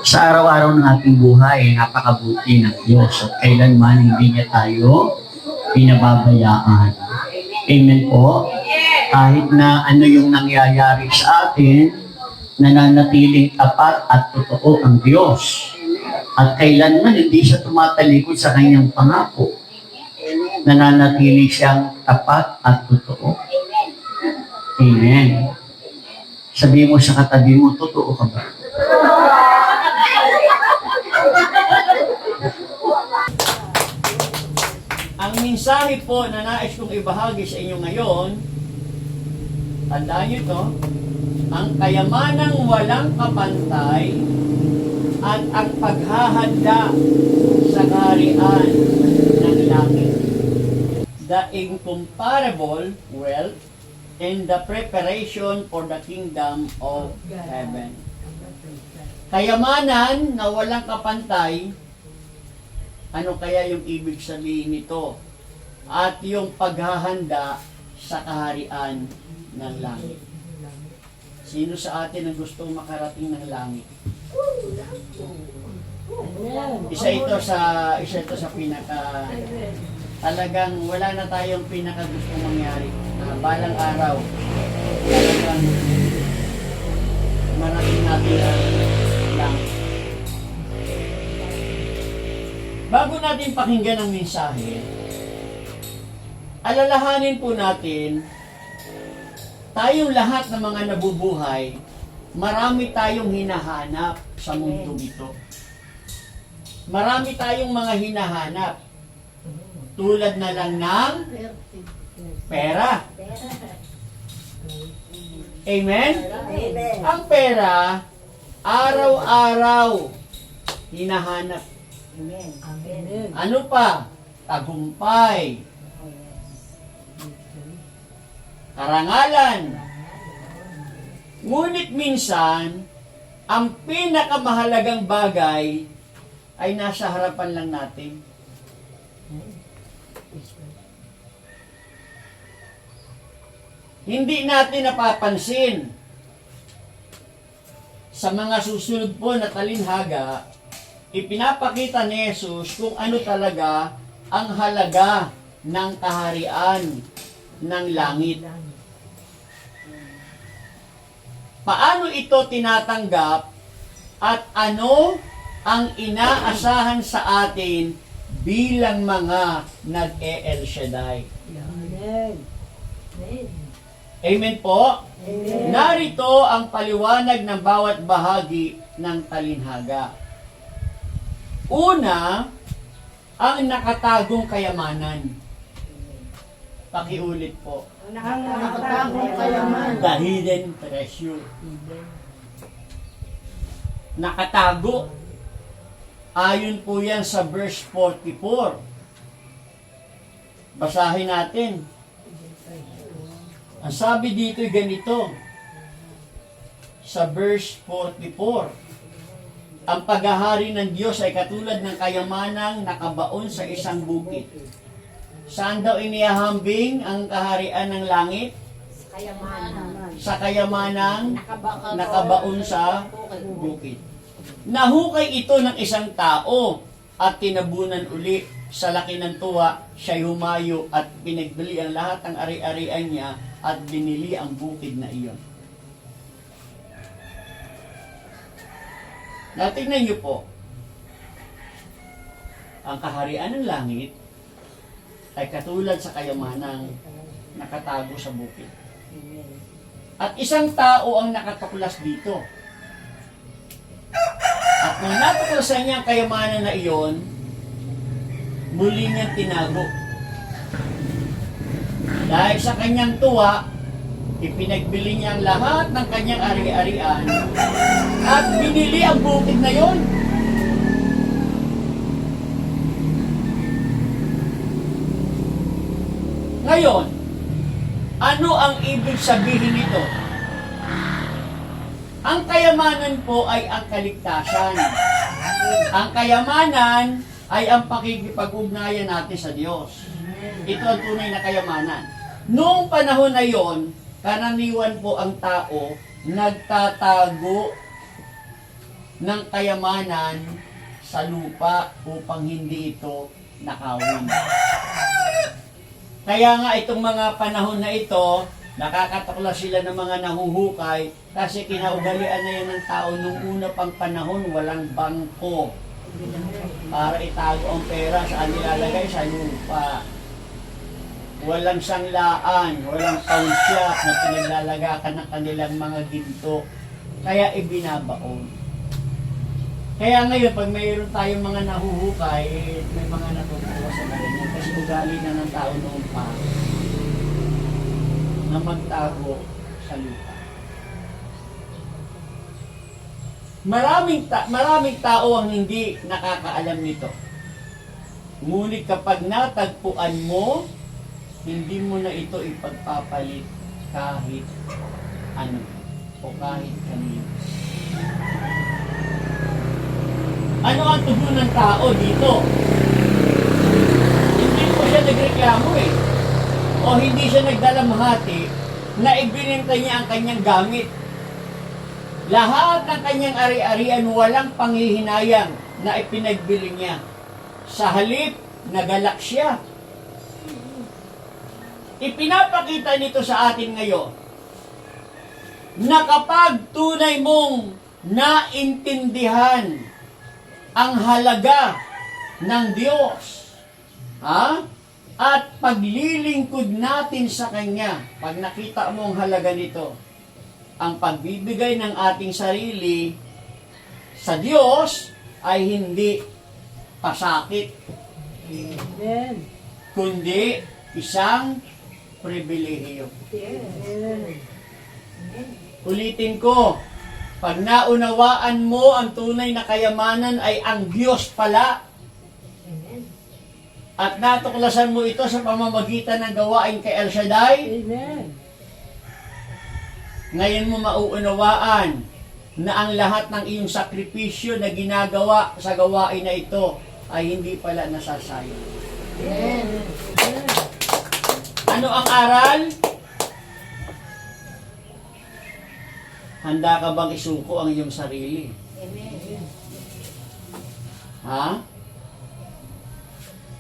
Sa araw-araw ng ating buhay, napakabuti ng Diyos at kailanman hindi niya tayo pinababayaan. Amen po? Kahit na ano yung nangyayari sa atin, nananatiling tapat at totoo ang Diyos. At kailanman hindi siya tumatalikod sa kanyang pangako. Nananatili siyang tapat at totoo. Amen. Sabi mo sa katabi mo, totoo ka ba? Ang mensahe po na nais kong ibahagi sa inyo ngayon, tandaan nyo ito, ang kayamanang walang kapantay at ang paghahanda sa kaharian ng langit. The incomparable wealth and the preparation for the kingdom of heaven. Kayamanan na walang kapantay, ano kaya yung ibig sabihin nito? At yung paghahanda sa kaharian ng langit. Sino sa atin ang gustong makarating ng langit? Isa ito sa pinaka talagang wala na tayong pinaka gustong mangyari. Balang araw talagang marating natin ang langit. Bago natin pakinggan ang mensahe, alalahanin po natin, tayong lahat ng mga nabubuhay, marami tayong hinahanap sa mundo ito. Marami tayong mga hinahanap. Tulad na lang ng pera. Amen? Ang pera, araw-araw hinahanap. Ano pa? Tagumpay. Karangalan. Ngunit minsan, ang pinakamahalagang bagay ay nasa harapan lang natin. Hindi natin napapansin. Sa mga susunod po na talinhaga, ipinapakita ni Jesus kung ano talaga ang halaga ng kaharian ng langit. Paano ito tinatanggap at ano ang inaasahan sa atin bilang mga nag-El Shaddai? Amen po? Amen. Narito ang paliwanag ng bawat bahagi ng talinhaga. Una, ang nakatagong kayamanan. Pakiulit po. Ang nakatagong kayamanan. The hidden treasure. Nakatago. Ayon po yan sa verse 44. Basahin natin. Ang sabi dito ay ganito. Sa verse 44. Ang paghahari ng Diyos ay katulad ng kayamanang nakabaon sa isang bukid. Saan daw inihahambing ang kaharian ng langit? Sa kayamanang nakabaon sa bukid. Nahukay ito ng isang tao at tinabunan uli. Sa laki ng tuwa, siya'y humayo at pinagbili ang lahat ng ari-arian niya at binili ang bukid na iyon. Natingnan niyo po, ang kaharian ng langit ay katulad sa kayamanang nakatago sa bukid. At isang tao ang nakatuklas dito. At nung natuklasan niya ang kayamanan na iyon, muli niyang tinago. Dahil sa kanyang tuwa, ipinagbili niya ang lahat ng kanyang ari-arian at binili ang bukid na yon. Ngayon, ano ang ibig sabihin nito? Ang kayamanan po ay ang kaligtasan. Ang kayamanan ay ang pakikipag-ugnayan natin sa Diyos. Ito ang tunay na kayamanan. Noong panahon na yon, karaniwan po ang tao nagtatago ng kayamanan sa lupa upang hindi ito nakawin. Kaya nga itong mga panahon na ito, nakakatakla sila ng mga nahuhukay kasi kinaugalian na yan ng tao nung una pang panahon, walang bangko para itago ang pera, saan nilalagay? Sa lupa. Walang sanglaan, walang pawn shop na pinaglalagakan ng kanilang mga ginto. Kaya ibinabaon. Kaya ngayon, pag mayroon tayong mga nahuhukay, may mga natutuwa sa ganyan. Kasi ugali na ng tao noon pa na magtago sa lupa. Maraming tao ang hindi nakakaalam nito. Ngunit kapag natagpuan mo, hindi mo na ito ipagpapalit kahit ano o kahit kanino. Ano ang tugon ng tao dito? Hindi po siya nagreklamo eh. O hindi siya nagdalamhati na ibinenta niya ang kanyang gamit. Lahat ng kanyang ari-arian walang panghihinayang na ipinagbili niya. Sa halip, nagalak siya. Ipinapakita nito sa atin ngayon na kapag tunay mong naintindihan ang halaga ng Diyos, at paglilingkod natin sa Kanya, pag nakita mo ang halaga nito, ang pagbibigay ng ating sarili sa Diyos ay hindi pasakit, Amen. kundi isang pribilehiyo. Ulitin ko, pag naunawaan mo ang tunay na kayamanan ay ang Diyos pala, at natuklasan mo ito sa pamamagitan ng gawain kay El Shaddai, Amen. ngayon mo mauunawaan na ang lahat ng iyong sakripisyo na ginagawa sa gawain na ito ay hindi pala nasasayang. Amen. Ano ang aral? Handa ka bang isuko ang iyong sarili? Ha?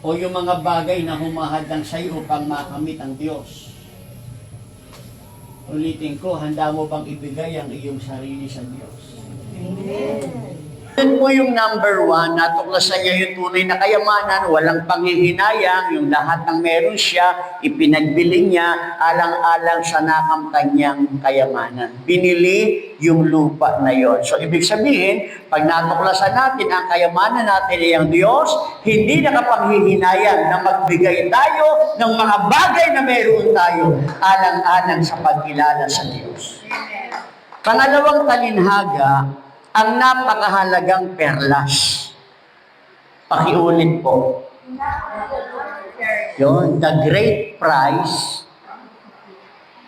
O yung mga bagay na humahadang sa iyo upang makamit ang Diyos? Ulitin ko, handa mo bang ibigay ang iyong sarili sa Diyos? Yan po yung number 1, natuklasan niya yung tunay na kayamanan, walang panghihinayang, yung lahat ng meron siya, ipinagbili niya, alang-alang sa nakamtan niyang kayamanan. Binili yung lupa na yon. So, ibig sabihin, pag natuklasan natin ang kayamanan natin ay ang Diyos, hindi nakapanghihinayang na magbigay tayo ng mga bagay na meron tayo, alang-alang sa pagkilala sa Diyos. Pangalawang talinhaga, ang napakahalagang perlas. Pakiulit po. Yun, the great prize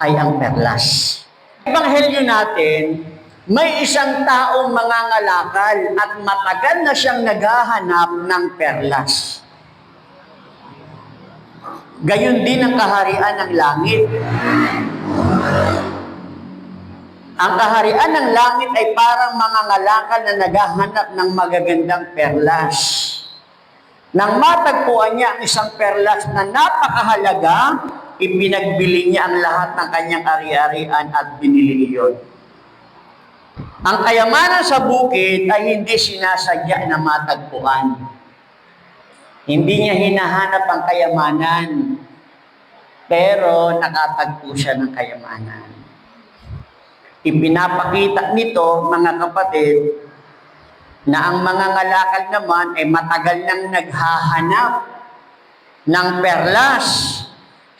ay ang perlas. Ebanghelyo natin, may isang taong mangangalakal at matagal na siyang naghahanap ng perlas. Gayon din ang kaharian ng langit. Ang kaharian ng langit ay parang mga ngalakal na naghahanap ng magagandang perlas. Nang matagpuan niya ang isang perlas na napakahalaga, ipinagbili niya ang lahat ng kanyang ari-arian at binili iyon. Ang kayamanan sa bukid ay hindi sinasadya na matagpuan. Hindi niya hinahanap ang kayamanan, pero nakatagpo siya ng kayamanan. Ipinapakita nito, mga kapatid, na ang mga ngalakal naman ay matagal nang naghahanap ng perlas.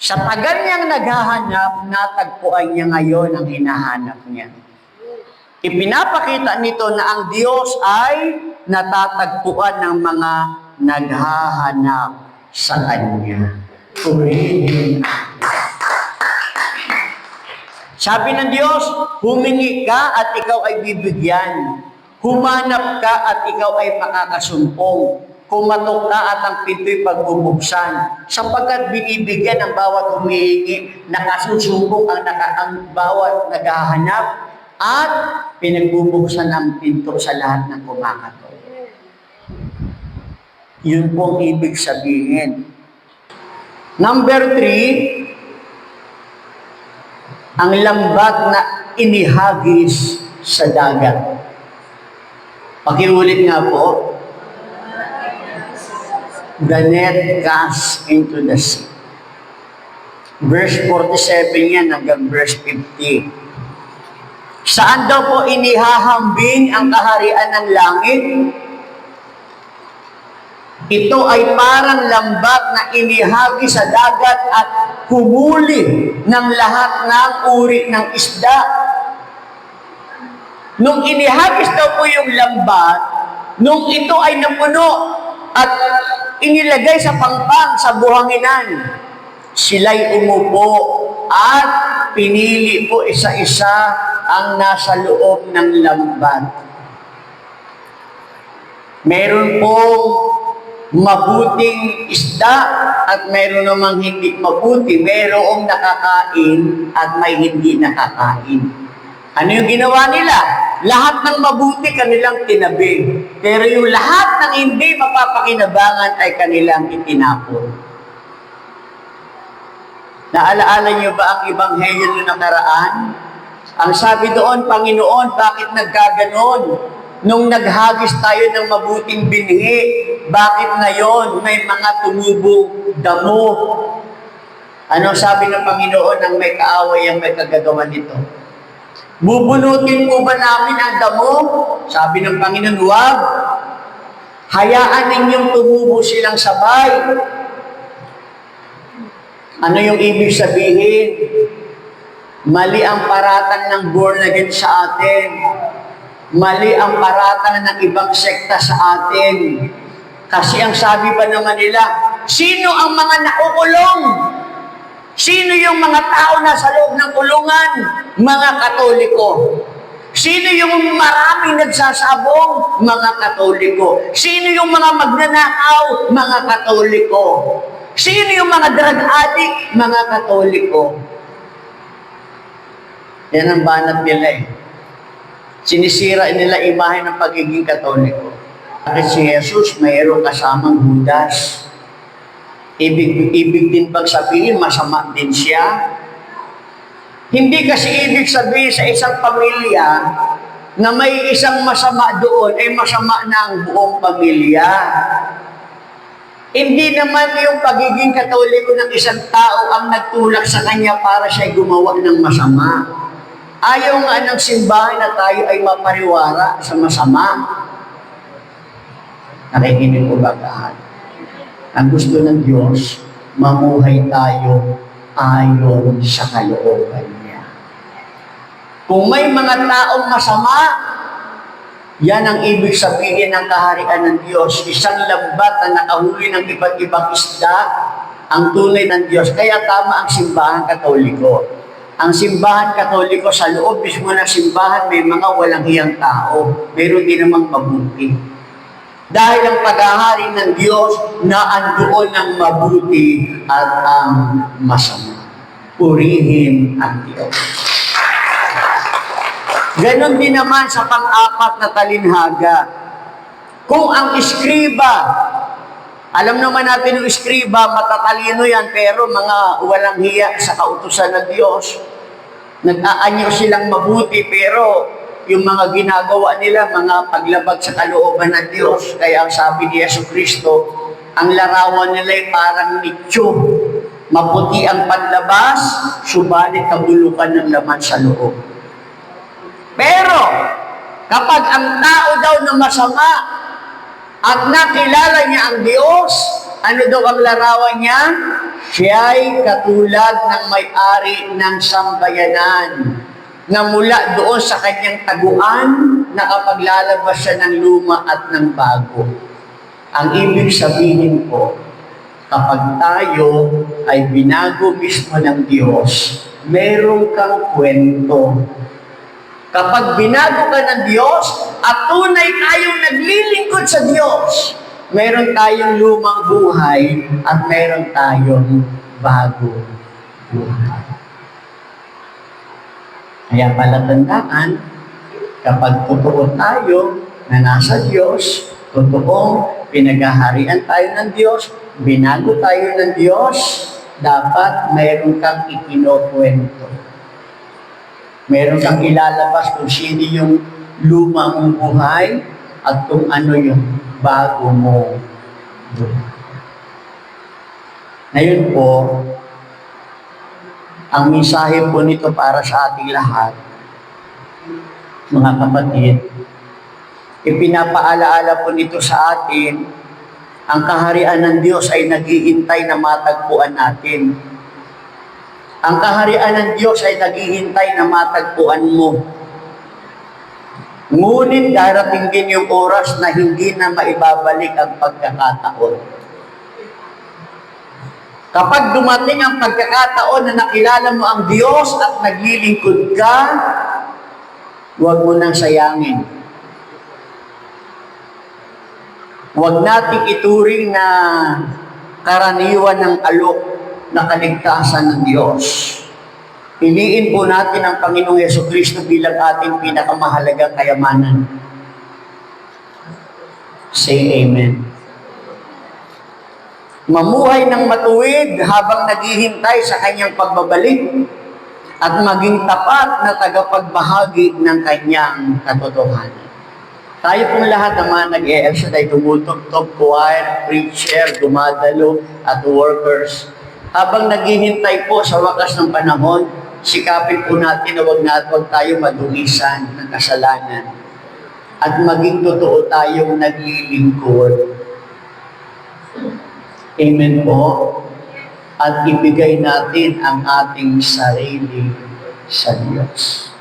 Sa tagal niyang naghahanap, natagpuan niya ngayon ang hinahanap niya. Ipinapakita nito na ang Diyos ay natatagpuan ng mga naghahanap sa Kanya. Purihin. Sabi ng Diyos, humingi ka at ikaw ay bibigyan. Humanap ka at ikaw ay makakasumpong. Kumatok ka at ang pinto'y pagbubuksan. Sapagkat binibigyan ang bawat humihingi, nakasusumpong ang bawat naghahanap. at pinagbubuksan ang pinto sa lahat ng kumakato. Yun po ang ibig sabihin. Number 3, ang lambat na inihagis sa dagat. Pakiulit nga po. The net cast into the sea. Verse 47 yan hanggang verse 50. Saan daw po inihahambing ang kaharian ng langit? Ito ay parang lambat na inihagi sa dagat at humuli ng lahat ng uri ng isda. Nung inihagis daw po yung lambat, nung ito ay napuno at inilagay sa pangpang sa buhanginan, sila'y umupo at pinili po isa-isa ang nasa loob ng lambat. Meron pong mabuting isda at meron namang hindi mabuti. Merong nakakain at may hindi nakakain. Ano yung ginawa nila? Lahat ng mabuti kanilang tinabi. Pero yung lahat ng hindi mapapakinabangan ay kanilang itinapon. Naalaala niyo ba ang ebanghelyo na nakaraan? Ang sabi doon, Panginoon, bakit nagkaganon? Nung naghagis tayo ng mabuting binhi, bakit ngayon may mga tumubong damo? Anong sabi ng Panginoon ang may kaaway ang may kagagawa nito? Bubunutin po ba namin ang damo? Sabi ng Panginoon, huwag. Hayaan ninyong tumubo silang sabay. Ano yung ibig sabihin? Mali ang paratang ng born again sa atin. Mali ang paratang ng ibang sekta sa atin. Kasi ang sabi ba naman nila, sino ang mga nakukulong? Sino yung mga tao na sa loob ng kulungan? Mga Katoliko. Sino yung maraming nagsasabong? Mga Katoliko. Sino yung mga magnanakaw? Mga Katoliko. Sino yung mga drug addict? Mga Katoliko. Yan ang banat nila eh. Sinisira nila imahe ng pagiging Katoliko. At si Jesus mayroong kasamang Judas. Ibig din bang sabihin, masama din siya? Hindi kasi ibig sabihin sa isang pamilya na may isang masama doon, ay masama na ang buong pamilya. Hindi naman yung pagiging Katoliko ng isang tao ang nagtulak sa kanya para siya gumawa ng masama. Ayaw nga ng simbahan na tayo ay mapariwara sa masama. Nakikinig ko ba lahat? Ang gusto ng Diyos, mamuhay tayo ayon sa kalooban niya. Kung may mga taong masama, yan ang ibig sabihin ng kaharian ng Diyos. Isang lambat na nakahuli ng iba't ibang isda, ang tunay ng Diyos. Kaya tama ang simbahan Katoliko. Ang simbahan Katoliko, sa loob mismo ng simbahan, may mga walang hiyang tao. Meron din namang mabuti. Dahil ang paghahari ng Diyos na andoon ang mabuti at ang masama. Purihin ang Diyos. Ganon din naman sa pang-apat na talinhaga. Kung ang iskriba, alam naman natin yung iskriba, matatalino yan, pero mga walang hiya sa kautusan ng Diyos. Nag-aanyo silang mabuti, pero yung mga ginagawa nila, mga paglabag sa kalooban ng Diyos. Kaya ang sabi ni Jesucristo, ang larawan nila ay parang nityo. Maputi ang panlabas, subalit kabulukan ng laman sa loob. Pero, kapag ang tao daw na masama at nakilala niya ang Diyos, ano daw ang larawan niya? Siya'y katulad ng may-ari ng sambayanan na mula doon sa kanyang taguan, nakapaglalabas siya ng luma at ng bago. Ang ibig sabihin po, kapag tayo ay binago mismo ng Diyos, meron kang kwento. Kapag binago ka ng Diyos at tunay tayong naglilingkod sa Diyos, meron tayong lumang buhay at meron tayong bagong buhay. Kaya palatandaan, kapag totoo tayo na nasa Diyos, totoong pinaghaharian tayo ng Diyos, binago tayo ng Diyos, dapat mayroon kang ikinukwento. Mayroon kang ilalabas kung sino yung luma mong buhay at kung ano yung bago mo buhay. Ngayon po, ang mensahe po nito para sa ating lahat, mga kapatid, ipinapaalaala po nito sa atin, ang kaharian ng Diyos ay nag-iintay na matagpuan natin. Ang kaharian ng Diyos ay naghihintay na matagpuan mo. Ngunit darating din yung oras na hindi na maibabalik ang pagkakataon. Kapag dumating ang pagkakataon na nakilala mo ang Diyos at naglilingkod ka, huwag mo nang sayangin. Huwag nating ituring na karaniwan ng alok na kaligtasan ng Diyos. Piliin po natin ang Panginoong Jesucristo bilang ating pinakamahalagang kayamanan. Say Amen. Mamuhay ng matuwid habang naghihintay sa kanyang pagbabalik at maging tapat na tagapagbahagi ng kanyang katotohanan. Tayo pong lahat ng mga nag-e-exert ay tumutugtog, choir, preacher, dumadalo, at workers. Habang naghihintay po sa wakas ng panahon, sikapin po natin na huwag tayo madulisan ng kasalanan at maging totoo tayong naglilingkod. Amen po. At ibigay natin ang ating sarili sa Diyos.